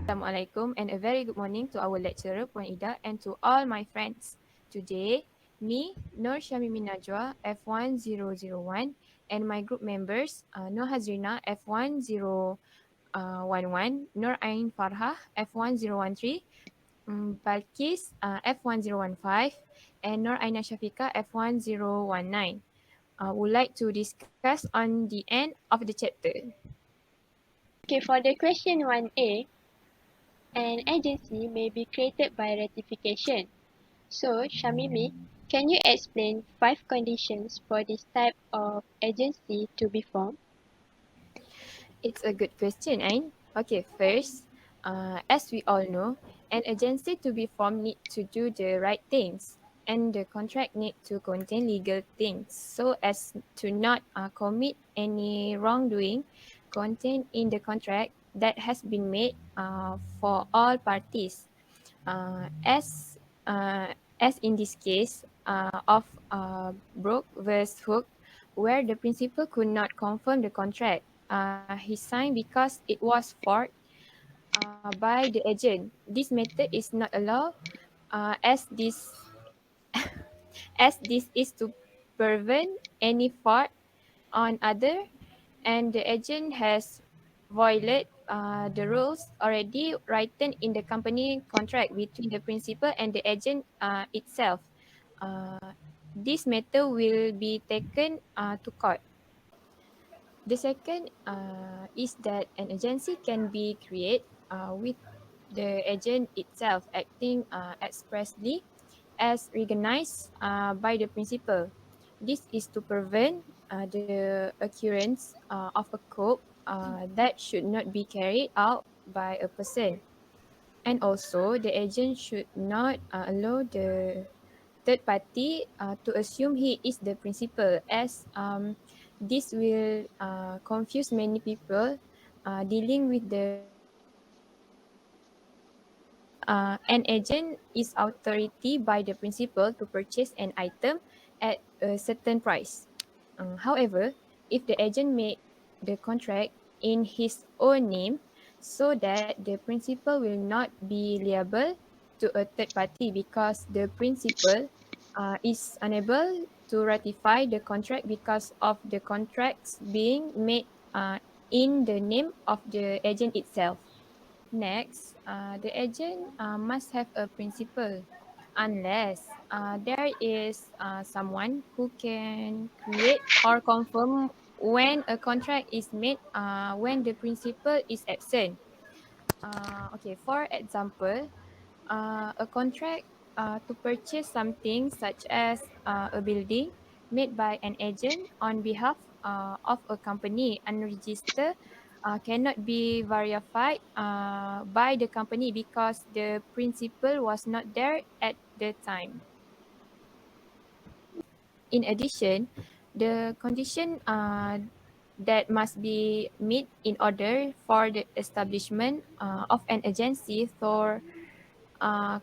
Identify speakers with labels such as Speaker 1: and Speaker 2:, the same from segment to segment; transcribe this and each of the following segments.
Speaker 1: Assalamualaikum and a very good morning to our lecturer Puan Ida and to all my friends. Today, me, Nur Shamimi Najwa, F1001 and my group members Nur Hazrina F1011, Nur Ain Farha F1013, Balkis F1015 and Nur Aina Shafika F1019. Would like to discuss on the end of the chapter.
Speaker 2: Okay, for the question 1A, an agency may be created by ratification. So, Shamimi, can you explain 5 conditions for this type of agency to be formed?
Speaker 1: It's a good question, Ain. Okay, first, as we all know, an agency to be formed need to do the right things, and the contract need to contain legal things so as to not commit any wrongdoing contained in the contract that has been made for all parties. Uh, as as in this case of Brook vs. Hook, where the principal could not confirm the contract. He signed because it was forged by the agent. This method is not allowed as this is to prevent any fraud on other, and the agent has violated the rules already written in the company contract between the principal and the agent itself. Uh, this matter will be taken to court. The second is that an agency can be created with the agent itself acting expressly as recognized by the principal. This is to prevent the occurrence of a coup that should not be carried out by a person. And also, the agent should not allow the third party to assume he is the principal, as this will confuse many people dealing with the an agent is authority by the principal to purchase an item at a certain price. However, if the agent made the contract in his own name, so that the principal will not be liable to a third party because the principal is unable to ratify the contract because of the contracts being made in the name of the agent itself. Next, the agent must have a principal unless there is someone who can create or confirm when a contract is made when the principal is absent. Okay, for example, a contract to purchase something such as a building made by an agent on behalf of a company unregistered cannot be verified by the company because the principal was not there at the time. In addition, the condition that must be met in order for the establishment of an agency for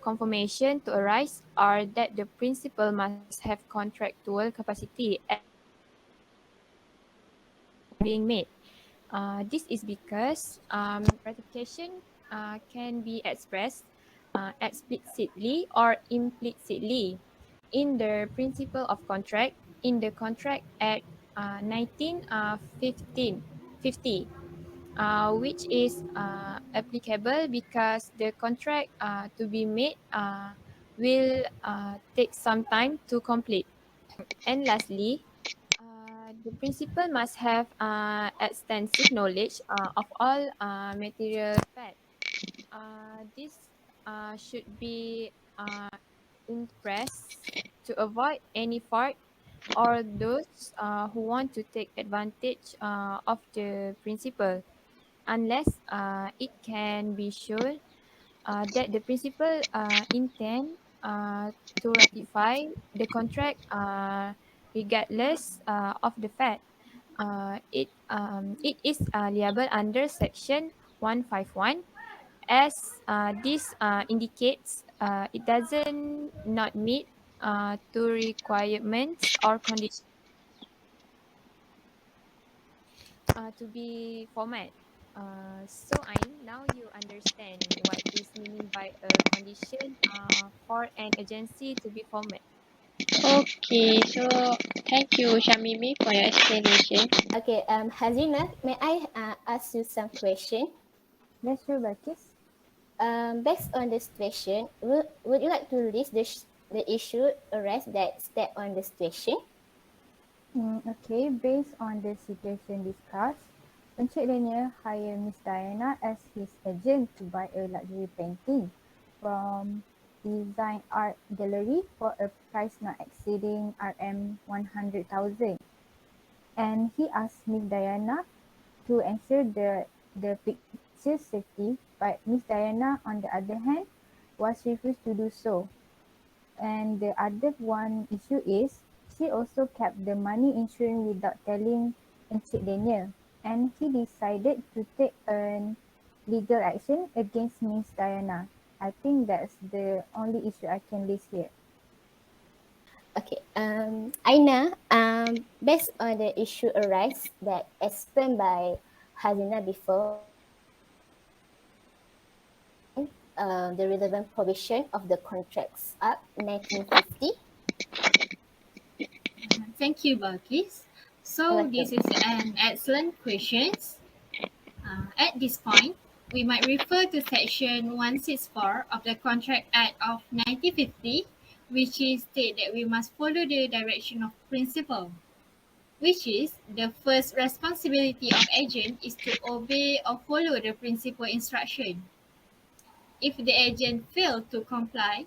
Speaker 1: confirmation to arise are that the principal must have contractual capacity as being made. This is because ratification can be expressed explicitly or implicitly in the principle of contract in the Contract Act 1950, which is applicable because the contract to be made will take some time to complete. And lastly, the principal must have extensive knowledge of all material facts. This should be impressed to avoid any fraud or those who want to take advantage of the principal, unless it can be shown that the principal intend to ratify the contract regardless of the fact it is liable under section 151, as this indicates it doesn't not meet to requirements or conditions to be format. So Ain, now you understand what is meaning by a condition for an agency to be formed.
Speaker 2: Okay, so thank you, Shamimi, for your explanation.
Speaker 3: Okay, Hazina, may I ask you some question?
Speaker 4: Yes, sure, Balkis.
Speaker 3: Based on the situation, would you like to list the issue arrest that step on the situation?
Speaker 4: Okay, based on the situation discussed, Encik Daniel hired Miss Diana as his agent to buy a luxury painting from Design Art Gallery for a price not exceeding RM 100,000. And he asked Miss Diana to ensure the picture's safety, but Miss Diana, on the other hand, was refused to do so. And the other one issue is she also kept the money insurance without telling Encik Daniel, and he decided to take an legal action against Miss Diana. I think that's the only issue I can list here.
Speaker 3: Okay, Aina, based on the issue arise that explained by Hazina before, can you explain the relevant provision of the Contracts Act 1950?
Speaker 5: Thank you, Balkis.
Speaker 3: You're
Speaker 5: So this
Speaker 3: welcome.
Speaker 5: is an excellent question. At this point, we might refer to Section 164 of the Contract Act of 1950, which is state that we must follow the direction of principle, which is the first responsibility of agent is to obey or follow the principal instruction. If the agent fail to comply,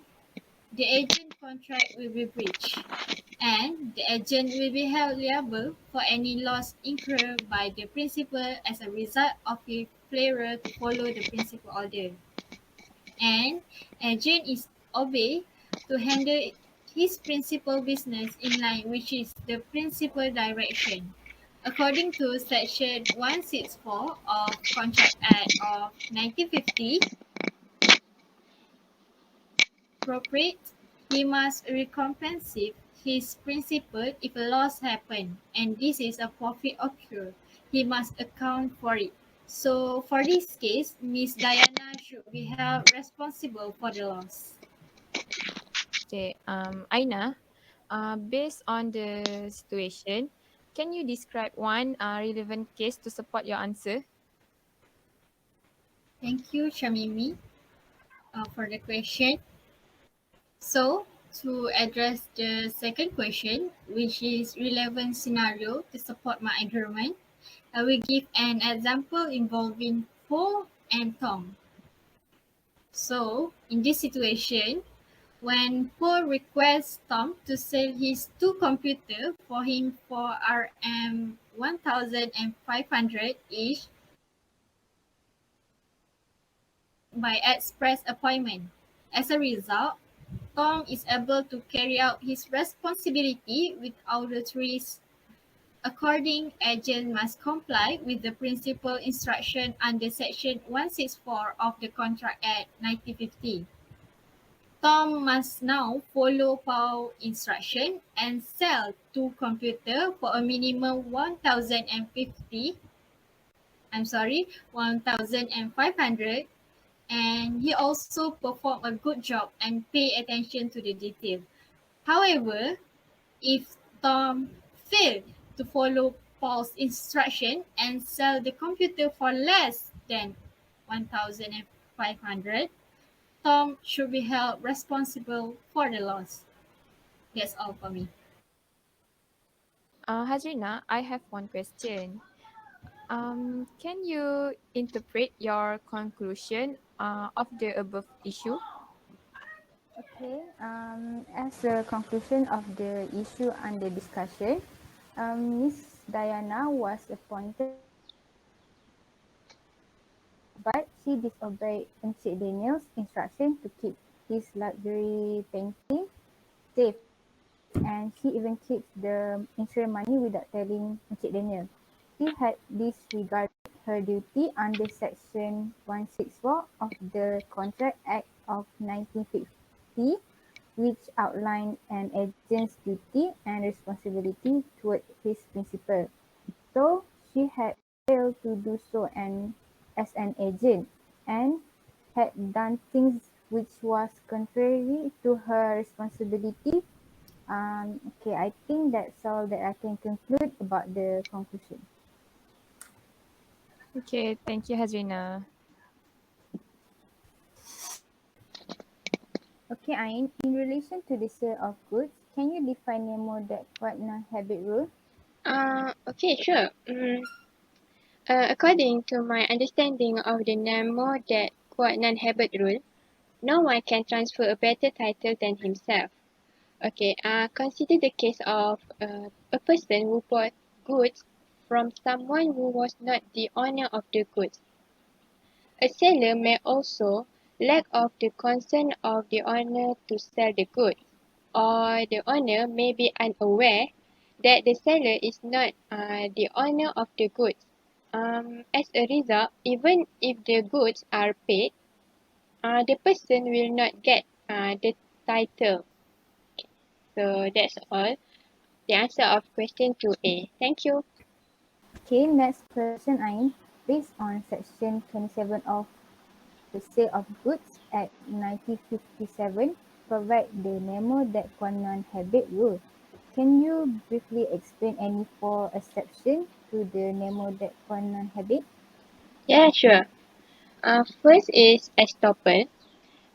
Speaker 5: the agent contract will be breached, and the agent will be held liable for any loss incurred by the principal as a result of his failure to follow the principal order. And agent is obeyed to handle his principal business in line which is the principal direction. According to Section 164 of Contract Act of 1950, appropriate, he must recompense his principal if a loss happen, and this is a profit occur. He must account for it. So for this case, Miss Diana should be held responsible for the loss.
Speaker 1: Okay, Aina, based on the situation, can you describe one relevant case to support your answer?
Speaker 5: Thank you, Shamimi, for the question. So to address the second question, which is relevant scenario to support my argument, I will give an example involving Paul and Tom. So, in this situation, when Paul requests Tom to sell his two computers for him for RM 1,500 each by express appointment. As a result, Tom is able to carry out his responsibility without the risk. According, agent must comply with the principal instruction under Section 164 of the Contract Act 1950. Tom must now follow Paul's instruction and sell two computers for a minimum 1,050. 1,500, and he also performed a good job and pay attention to the detail. However, if Tom failed to follow Paul's instruction and sell the computer for less than 1,500, Tom should be held responsible for the loss. That's all for me.
Speaker 1: Hazrina, I have one question. Can you interpret your conclusion of the above issue?
Speaker 4: Okay, as a conclusion of the issue under discussion, Miss Diana was appointed but she disobeyed Encik Daniel's instruction to keep his luxury painting safe, and she even keeps the insurance money without telling Encik Daniel. She had disregarded her duty under Section 164 of the Contract Act of 1950, which outlined an agent's duty and responsibility toward his principal. So she had failed to do so, and as an agent and had done things which was contrary to her responsibility. Okay, I think that's all that I can conclude about the conclusion.
Speaker 1: Okay, thank you, Hazrina.
Speaker 4: Okay, Ain, in relation to the sale of goods, can you define Nemo that partner habit rule?
Speaker 2: Okay, sure. According to my understanding of the Nemo that quote non-habit rule, no one can transfer a better title than himself. Okay, consider the case of a person who bought goods from someone who was not the owner of the goods. A seller may also lack of the consent of the owner to sell the goods, or the owner may be unaware that the seller is not the owner of the goods. As a result, even if the goods are paid, the person will not get the title. So that's all. The answer of question 2A. Thank you.
Speaker 4: Okay, next question, Ain. Based on section 27 of the Sale of Goods Act 1957, provide the Nemo that quanon habit rule. Can you briefly explain any four exceptions to the Nemo that quanon habit?
Speaker 2: Yeah, sure. First is estoppel.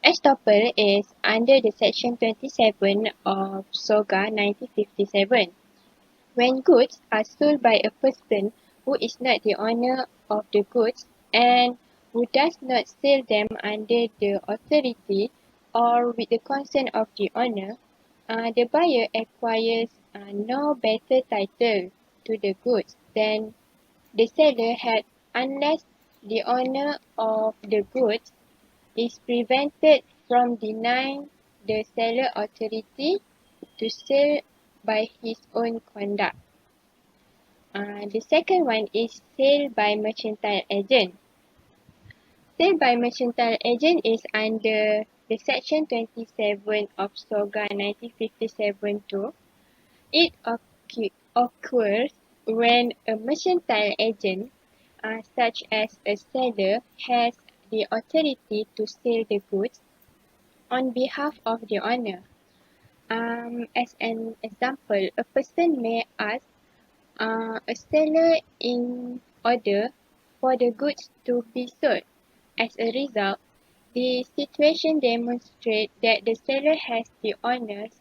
Speaker 2: Estoppel is under the section 27 of SOGA 1957. When goods are sold by a person who is not the owner of the goods and who does not sell them under the authority or with the consent of the owner, the buyer acquires no better title to the goods than the seller had unless the owner of the goods is prevented from denying the seller authority to sell by his own conduct. The second one is sale by mercantile agent. Sale by mercantile agent is under the section 27 of SOGA 1957 too. It occurs when a mercantile agent, such as a seller, has the authority to sell the goods on behalf of the owner. As an example, a person may ask a seller in order for the goods to be sold. As a result, the situation demonstrates that the seller has the owner's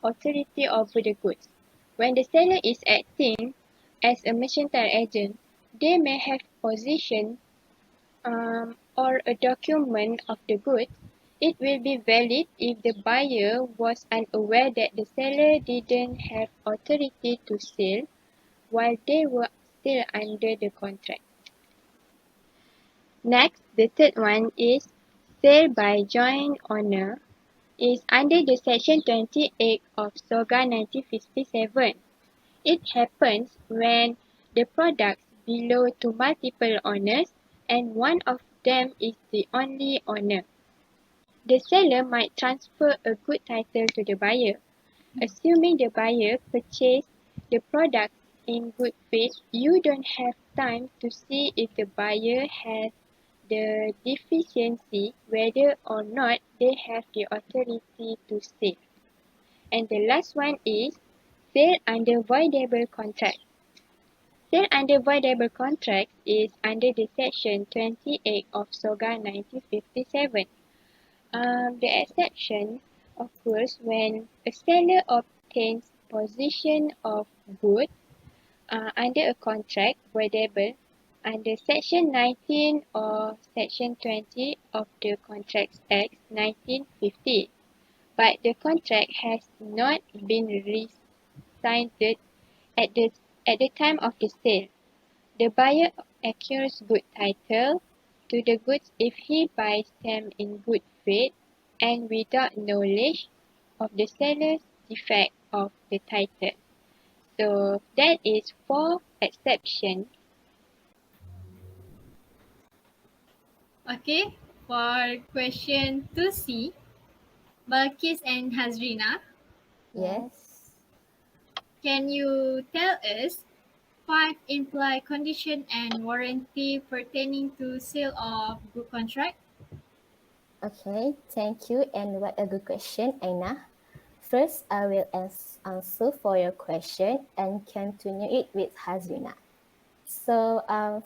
Speaker 2: authority over the goods. When the seller is acting as a mercantile agent, they may have possession or a document of the goods. It will be valid if the buyer was unaware that the seller didn't have authority to sell while they were still under the contract. Next, the third one is sale by joint owner is under the section 28 of SOGA 1957. It happens when the products belong to multiple owners and one of them is the only owner. The seller might transfer a good title to the buyer. Assuming the buyer purchased the product in good faith, you don't have time to see if the buyer has the deficiency, whether or not they have the authority to sell. And the last one is sale under voidable contract. Sale under voidable contract is under the section 28 of SOGA 1957. The exception occurs when a seller obtains possession of goods under a contract voidable under Section 19 or Section 20 of the Contracts Act 1950, but the contract has not been re-signed at the time of the sale. The buyer acquires good title to the goods if he buys them in good faith and without knowledge of the seller's defect of the title. So that is four exceptions.
Speaker 5: Okay, for question 2C, Balkis and Hazrina,
Speaker 3: Yes.
Speaker 5: can you tell us 5 implied condition and warranty pertaining to sale of good contract?
Speaker 3: Okay, thank you. And what a good question, Aina. First, I will answer for your question and continue it with Hazrina. So,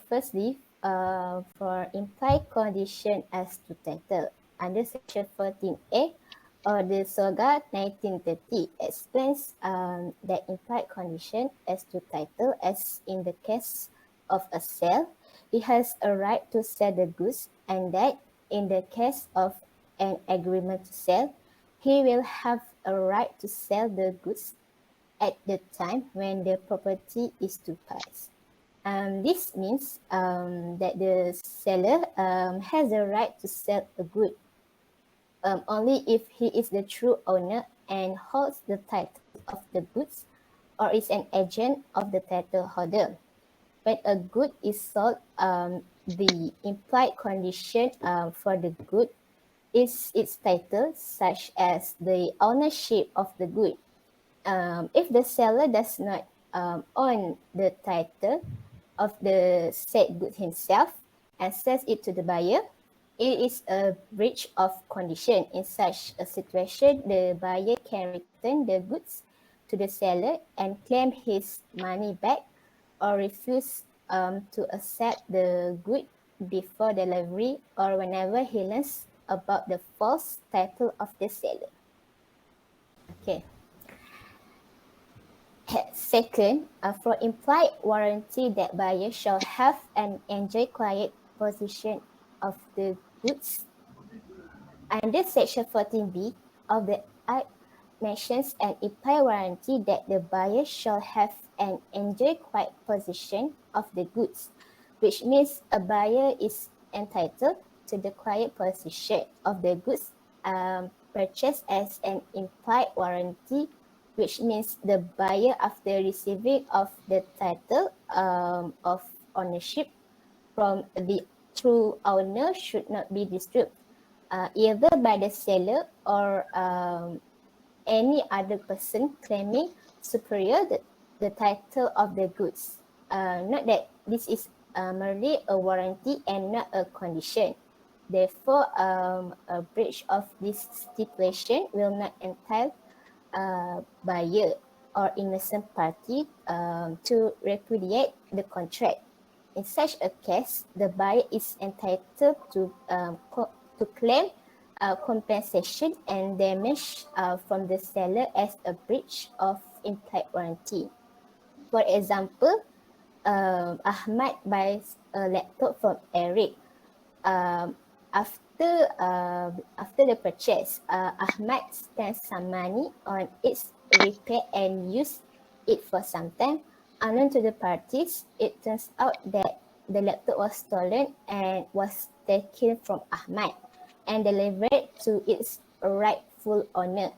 Speaker 3: firstly, for implied condition as to title, under section 14A of the SOGA 1930 explains that implied condition as to title, as in the case of a sale, he has a right to sell the goods, and that in the case of an agreement to sell, he will have a right to sell the goods at the time when the property is to pass. This means that the seller has the right to sell a good only if he is the true owner and holds the title of the goods or is an agent of the title holder. When a good is sold, the implied condition for the good is its title, such as the ownership of the good. If the seller does not own the title of the said good himself and sells it to the buyer, it is a breach of condition. In such a situation, the buyer can return the goods to the seller and claim his money back, or refuse to accept the good before delivery, or whenever he learns about the false title of the seller. Okay. Second, for implied warranty, that buyer shall have and enjoy quiet possession of the goods. Under section 14B of the Act mentions an implied warranty that the buyer shall have and enjoy quiet possession of the goods, which means a buyer is entitled to the quiet possession of the goods purchased as an implied warranty, which means the buyer, after receiving of the title of ownership from the true owner, should not be disturbed either by the seller or any other person claiming superior the title of the goods. Note that this is merely a warranty and not a condition. Therefore, a breach of this stipulation will not entitle buyer or innocent party to repudiate the contract. In such a case, the buyer is entitled to claim compensation and damage from the seller as a breach of implied warranty. For example, Ahmad buys a laptop from Eric. After the purchase, Ahmad spends some money on its repair and used it for some time. Unknown to the parties, it turns out that the laptop was stolen and was taken from Ahmad and delivered to its rightful owner.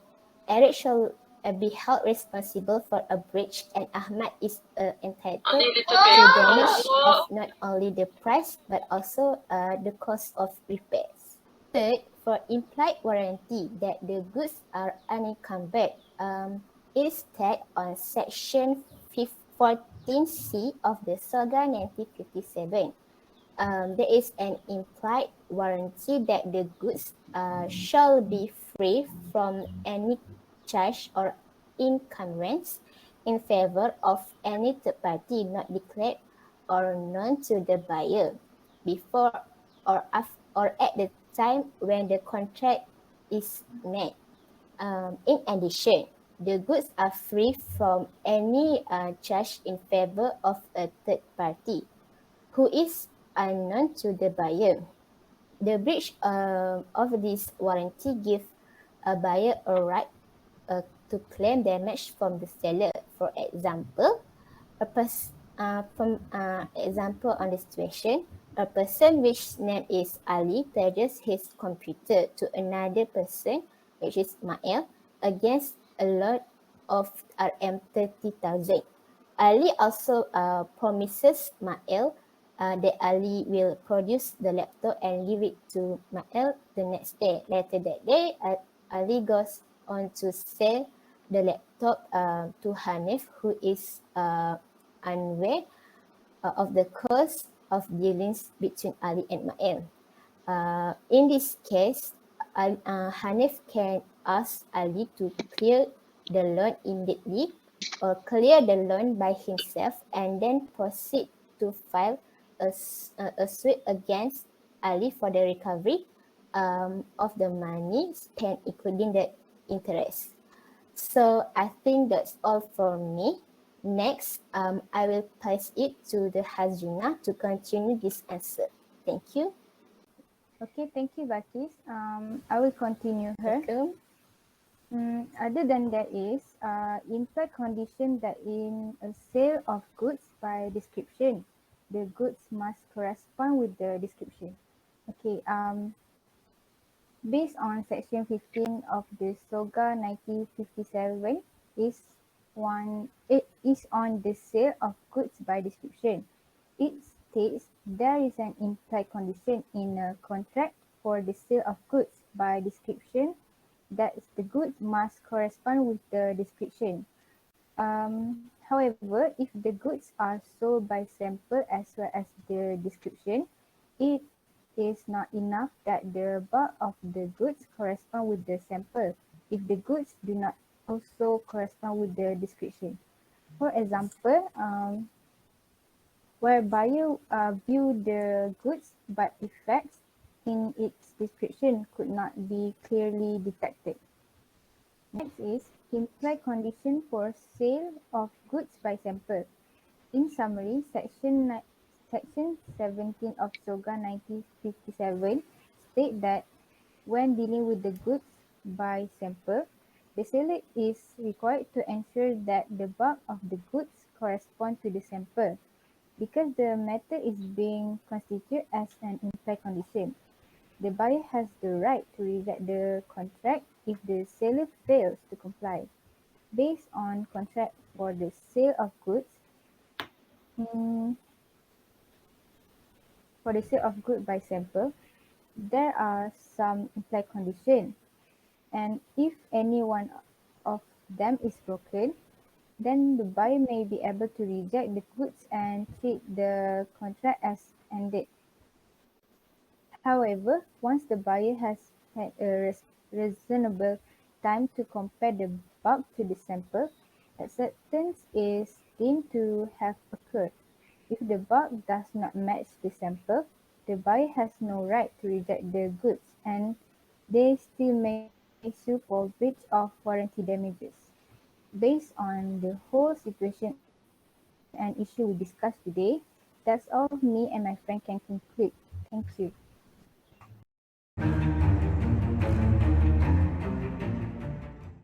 Speaker 3: Eric shall be held responsible for a breach, and Ahmad is entitled to damage of not only the price but also the cost of repairs. Third, for implied warranty that the goods are unencumbered, it is tagged on section 14C of the SOGA 1957. There is an implied warranty that the goods shall be free from any charge or encumbrance in favor of any third party not declared or known to the buyer before or at the time when the contract is made. In addition, the goods are free from any charge in favor of a third party who is unknown to the buyer. The breach of this warranty gives a buyer a right to claim damage from the seller. For example, example on the situation, a person which name is Ali pledges his computer to another person, which is Mael, against a loan of RM30,000. Ali also promises Mael that Ali will produce the laptop and give it to Mael the next day. Later that day, Ali goes on to sell the laptop to Hanif, who is unaware of the course of dealings between Ali and Ma'il. In this case, Hanif can ask Ali to clear the loan immediately or clear the loan by himself and then proceed to file a suit against Ali for the recovery of the money spent, including the interest. So I think that's all from me. Next, I will pass it to the Hazrina to continue this answer. Thank you.
Speaker 4: Okay, thank you, Bakis. I will continue her.
Speaker 3: Welcome.
Speaker 4: Other than that is implied condition that in a sale of goods by description, the goods must correspond with the description. Okay, based on section 15 of the SOGA 1957 it is on the sale of goods by description. It states there is an implied condition in a contract for the sale of goods by description that the goods must correspond with the description. However, if the goods are sold by sample as well as the description, it is not enough that the bulk of the goods correspond with the sample if the goods do not also correspond with the description. For example, where buyer view the goods but defects in its description could not be clearly detected. Next is implied condition for sale of goods by sample. In summary, Section 17 of SOGA 1957 state that when dealing with the goods by sample, the seller is required to ensure that the bulk of the goods correspond to the sample. Because the matter is being constituted as an implied condition, the buyer has the right to reject the contract if the seller fails to comply. Based on contract for the sale of goods, mm, for the sale of goods by sample, there are some implied conditions, and if any one of them is broken, then the buyer may be able to reject the goods and treat the contract as ended. However, once the buyer has had a reasonable time to compare the bulk to the sample, acceptance is deemed to have occurred. If the bulk does not match the sample, the buyer has no right to reject the goods and they still may sue for breach of warranty damages. Based on the whole situation and issue we discussed today, that's all me and my friend can conclude. Thank you.